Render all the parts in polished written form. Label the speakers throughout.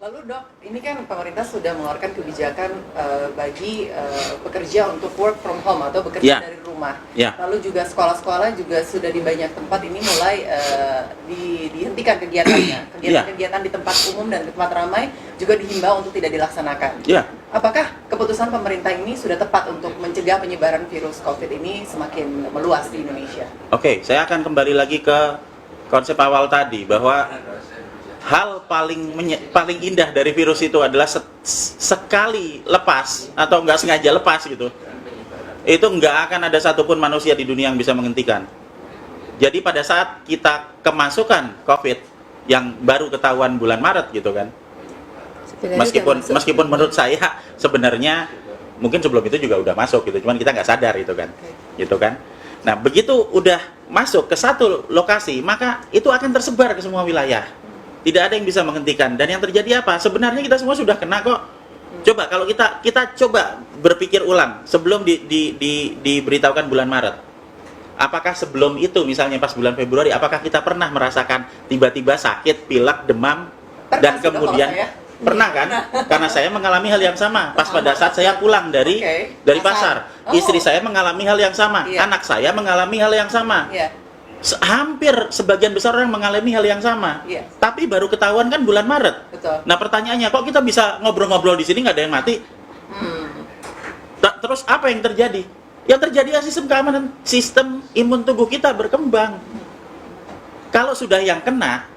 Speaker 1: Lalu dok, ini kan pemerintah sudah mengeluarkan kebijakan bagi pekerja untuk work from home atau bekerja dari rumah. Lalu juga sekolah-sekolah juga sudah di banyak tempat ini mulai dihentikan kegiatannya. Kegiatan-kegiatan di tempat umum dan tempat ramai juga dihimbau untuk tidak dilaksanakan. Apakah keputusan pemerintah ini sudah tepat untuk mencegah penyebaran virus COVID ini semakin meluas di Indonesia?
Speaker 2: Oke, saya akan kembali lagi ke konsep awal tadi bahwa hal paling indah dari virus itu adalah sekali lepas atau nggak sengaja lepas gitu, itu nggak akan ada satupun manusia di dunia yang bisa menghentikan. Jadi pada saat kita kemasukan COVID yang baru ketahuan bulan Maret gitu kan, meskipun menurut saya sebenarnya mungkin sebelum itu juga udah masuk gitu, cuman kita nggak sadar itu kan, gitu kan. Nah begitu udah masuk ke satu lokasi, maka itu akan tersebar ke semua wilayah. Tidak ada yang bisa menghentikan. Dan yang terjadi apa? Sebenarnya kita semua sudah kena kok. Coba kalau kita coba berpikir ulang sebelum diberitahukan bulan Maret. Apakah sebelum itu misalnya pas bulan Februari, apakah kita pernah merasakan tiba-tiba sakit, pilek, demam dan kemudian pernah kan? Karena saya mengalami hal yang sama. Pas pada saat saya pulang dari pasar, istri saya mengalami hal yang sama, anak saya mengalami hal yang sama. Hampir sebagian besar orang mengalami hal yang sama, tapi baru ketahuan kan bulan Maret. Nah pertanyaannya, kok kita bisa ngobrol-ngobrol di sini nggak ada yang mati? Terus apa yang terjadi? Yang terjadi adalah sistem keamanan, sistem imun tubuh kita berkembang. Kalau sudah yang kena,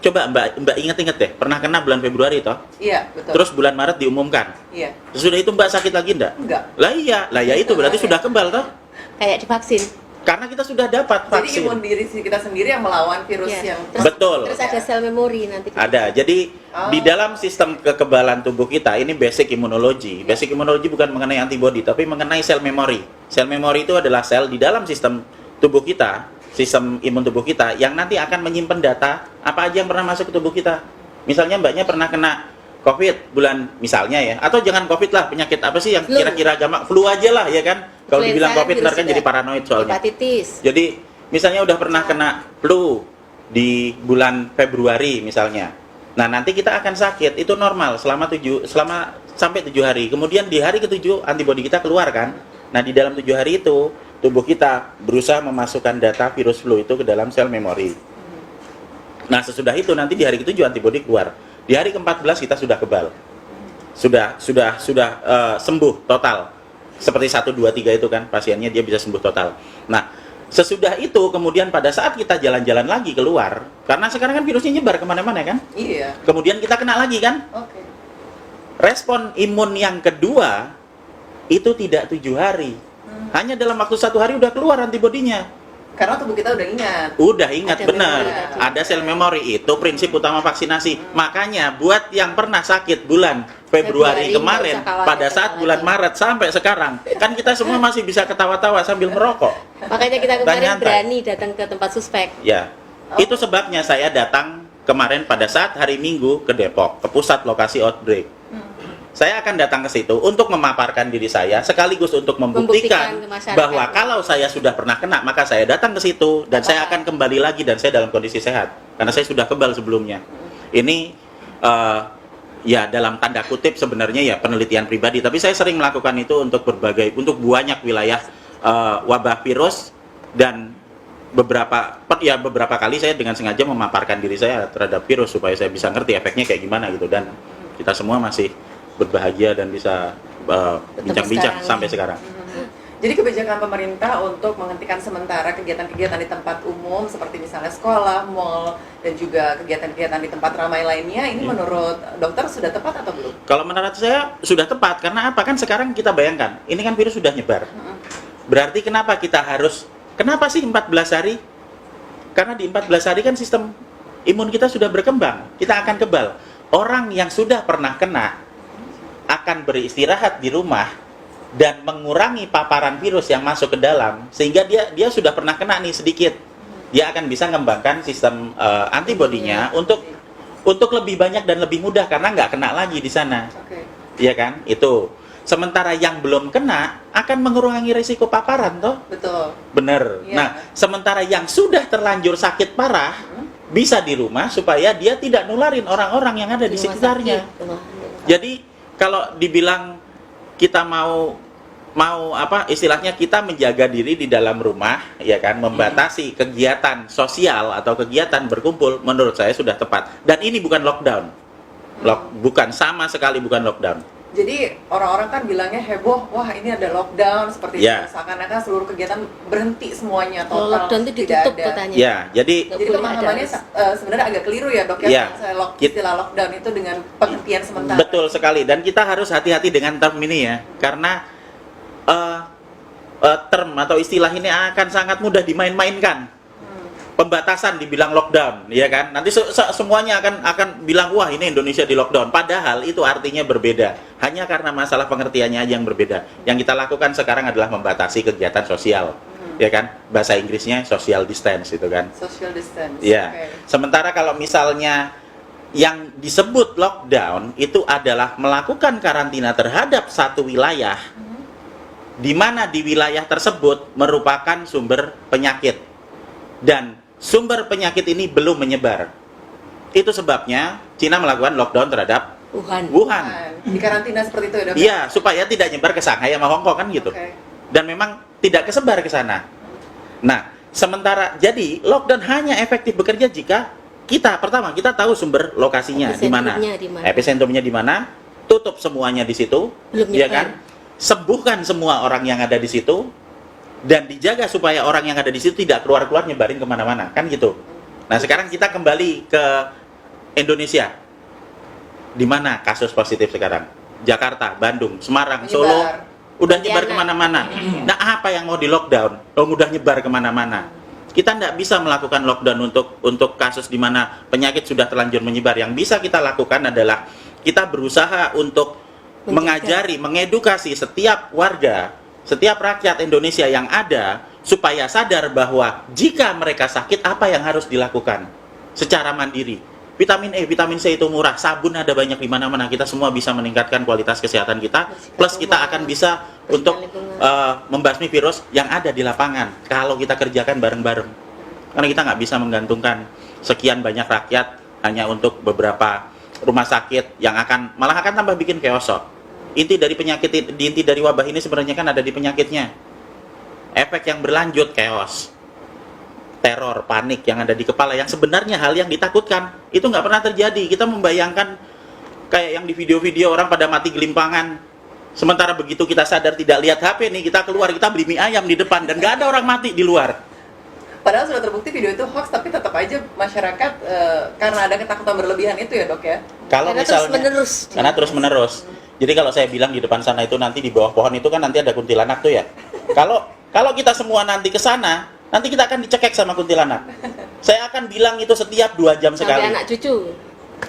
Speaker 2: coba Mbak ingat-ingat deh, pernah kena bulan Februari toh?
Speaker 1: Iya, betul.
Speaker 2: Terus bulan Maret diumumkan.
Speaker 1: Iya.
Speaker 2: Sudah itu Mbak sakit lagi enggak?
Speaker 1: Enggak.
Speaker 2: Lah iya itu berarti sudah kebal toh?
Speaker 3: Kayak divaksin.
Speaker 2: Karena kita sudah dapat vaksin.
Speaker 1: Jadi imun diri kita sendiri yang melawan virus yang
Speaker 2: betul.
Speaker 3: Terus ada sel memori nanti.
Speaker 2: Ada. Jadi di dalam sistem kekebalan tubuh kita ini basic immunology. Basic immunology bukan mengenai antibody, tapi mengenai sel memori. Sel memori itu adalah sel di dalam sistem tubuh kita, sistem imun tubuh kita yang nanti akan menyimpan data apa aja yang pernah masuk ke tubuh kita. Misalnya mbaknya pernah kena COVID bulan misalnya ya, atau jangan COVID lah, penyakit apa sih yang kira-kira gampang, flu aja lah ya kan. Kalau dibilang COVID ntar kan jadi paranoid soalnya.
Speaker 3: Hepatitis.
Speaker 2: Jadi misalnya udah pernah kena flu di bulan Februari misalnya. Nah nanti kita akan sakit, itu normal selama sampai 7 hari. Kemudian di hari ke-7 antibodi kita keluar kan. Nah di dalam 7 hari itu tubuh kita berusaha memasukkan data virus flu itu ke dalam sel memori. Nah sesudah itu nanti di hari ke-7 antibodi keluar. Di hari ke-14 kita sudah kebal. Sudah sembuh total. Seperti 1, 2, 3 itu kan pasiennya dia bisa sembuh total. Nah, sesudah itu kemudian pada saat kita jalan-jalan lagi keluar, karena sekarang kan virusnya nyebar kemana-mana kan?
Speaker 1: Iya.
Speaker 2: Kemudian kita kena lagi kan?
Speaker 1: Oke.
Speaker 2: Respon imun yang kedua itu tidak 7 hari. Hanya dalam waktu 1 hari udah keluar antibodinya.
Speaker 1: Karena tubuh kita udah ingat.
Speaker 2: Udah ingat, benar. Ada sel memori, itu prinsip utama vaksinasi. Makanya buat yang pernah sakit bulan Februari kemarin, pada saat bulan Maret sampai sekarang, kan kita semua masih bisa ketawa-tawa sambil merokok.
Speaker 3: Makanya kita kemarin berani datang ke tempat suspek.
Speaker 2: Ya, itu sebabnya saya datang kemarin pada saat hari Minggu ke Depok, ke pusat lokasi outbreak. Saya akan datang ke situ untuk memaparkan diri saya, sekaligus untuk membuktikan bahwa kalau saya sudah pernah kena, maka saya datang ke situ dan saya akan kembali lagi dan saya dalam kondisi sehat, karena saya sudah kebal sebelumnya. Ini ya dalam tanda kutip sebenarnya ya penelitian pribadi, tapi saya sering melakukan itu untuk banyak wilayah wabah virus, dan beberapa kali saya dengan sengaja memaparkan diri saya terhadap virus supaya saya bisa ngerti efeknya kayak gimana gitu, dan kita semua masih berbahagia dan bisa bincang-bincang sampai sekarang.
Speaker 1: Jadi kebijakan pemerintah untuk menghentikan sementara kegiatan-kegiatan di tempat umum seperti misalnya sekolah, mal, dan juga kegiatan-kegiatan di tempat ramai lainnya, ini menurut dokter sudah tepat atau belum?
Speaker 2: Kalau menurut saya sudah tepat, karena apa? Kan sekarang kita bayangkan, ini kan virus sudah nyebar. Berarti kenapa sih 14 hari? Karena di 14 hari kan sistem imun kita sudah berkembang, kita akan kebal. Orang yang sudah pernah kena akan beristirahat di rumah dan mengurangi paparan virus yang masuk ke dalam, sehingga dia sudah pernah kena nih sedikit, dia akan bisa mengembangkan sistem antibodinya untuk lebih banyak dan lebih mudah karena nggak kena lagi di sana. Iya kan? Itu. Sementara yang belum kena akan mengurangi risiko paparan toh?
Speaker 1: Betul.
Speaker 2: Bener. Nah, sementara yang sudah terlanjur sakit parah bisa di rumah supaya dia tidak nularin orang-orang yang ada di sekitarnya. Jadi kalau dibilang kita mau apa istilahnya kita menjaga diri di dalam rumah, ya kan, membatasi kegiatan sosial atau kegiatan berkumpul, menurut saya sudah tepat. Dan ini bukan lockdown. Bukan, sama sekali bukan lockdown.
Speaker 1: Jadi orang-orang kan bilangnya heboh, wah ini ada lockdown seperti itu, seakan-akan seluruh kegiatan berhenti semuanya total.
Speaker 3: Lockdown itu ditutup katanya.
Speaker 2: Ya, jadi
Speaker 1: pemahamannya sebenarnya agak keliru ya dok ya. Istilah lockdown itu dengan penghentian sementara.
Speaker 2: Betul sekali, dan kita harus hati-hati dengan term ini ya, karena term atau istilah ini akan sangat mudah dimain-mainkan. Pembatasan dibilang lockdown, ya kan? Nanti semuanya akan bilang wah ini Indonesia di lockdown. Padahal itu artinya berbeda. Hanya karena masalah pengertiannya aja yang berbeda. Yang kita lakukan sekarang adalah membatasi kegiatan sosial, ya kan? Bahasa Inggrisnya social distance itu kan?
Speaker 1: Social distance.
Speaker 2: Ya. Okay. Sementara kalau misalnya yang disebut lockdown itu adalah melakukan karantina terhadap satu wilayah, di mana di wilayah tersebut merupakan sumber penyakit dan sumber penyakit ini belum menyebar. Itu sebabnya Cina melakukan lockdown terhadap Wuhan.
Speaker 1: Di karantina seperti itu ya dok?
Speaker 2: Iya, supaya tidak nyebar ke Shanghai sama Hong Kong kan gitu. Okay. Dan memang tidak kesebar ke sana. Nah, sementara jadi lockdown hanya efektif bekerja jika kita tahu sumber lokasinya di mana. Episentrumnya di mana? Tutup semuanya di situ, ya kan? Sembuhkan semua orang yang ada di situ. Dan dijaga supaya orang yang ada di situ tidak keluar-keluar nyebarin kemana-mana, kan gitu. Nah sekarang kita kembali ke Indonesia. Di mana kasus positif sekarang? Jakarta, Bandung, Semarang, Solo, udah nyebar kemana-mana. Nah apa yang mau di lockdown? Udah nyebar kemana-mana. Kita tidak bisa melakukan lockdown untuk kasus di mana penyakit sudah terlanjur menyebar. Yang bisa kita lakukan adalah kita berusaha untuk mengajari, mengedukasi setiap warga, setiap rakyat Indonesia yang ada supaya sadar bahwa jika mereka sakit apa yang harus dilakukan secara mandiri. Vitamin E, vitamin C itu murah, sabun ada banyak di mana-mana. Kita semua bisa meningkatkan kualitas kesehatan kita, plus kita akan bisa untuk membasmi virus yang ada di lapangan kalau kita kerjakan bareng-bareng. Karena kita nggak bisa menggantungkan sekian banyak rakyat hanya untuk beberapa rumah sakit yang malah akan tambah bikin chaos. Inti dari wabah ini sebenarnya kan ada di penyakitnya. Efek yang berlanjut, chaos, teror, panik yang ada di kepala, yang sebenarnya hal yang ditakutkan itu nggak pernah terjadi. Kita membayangkan kayak yang di video-video orang pada mati gelimpangan, sementara begitu kita sadar tidak lihat HP nih, kita keluar, kita beli mie ayam di depan dan nggak ada orang mati di luar.
Speaker 1: Padahal sudah terbukti video itu hoax, tapi tetap aja masyarakat karena ada ketakutan berlebihan itu ya dok ya.
Speaker 2: Kalau karena terus menerus. Jadi kalau saya bilang di depan sana itu nanti di bawah pohon itu kan nanti ada kuntilanak tuh ya. Kalau kita semua nanti ke sana, nanti kita akan dicekek sama kuntilanak. Saya akan bilang itu setiap 2 jam sekali.
Speaker 3: Sampai anak cucu.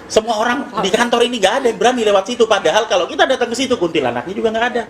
Speaker 2: Semua orang di kantor ini nggak ada yang berani lewat situ. Padahal kalau kita datang ke situ kuntilanaknya juga nggak ada.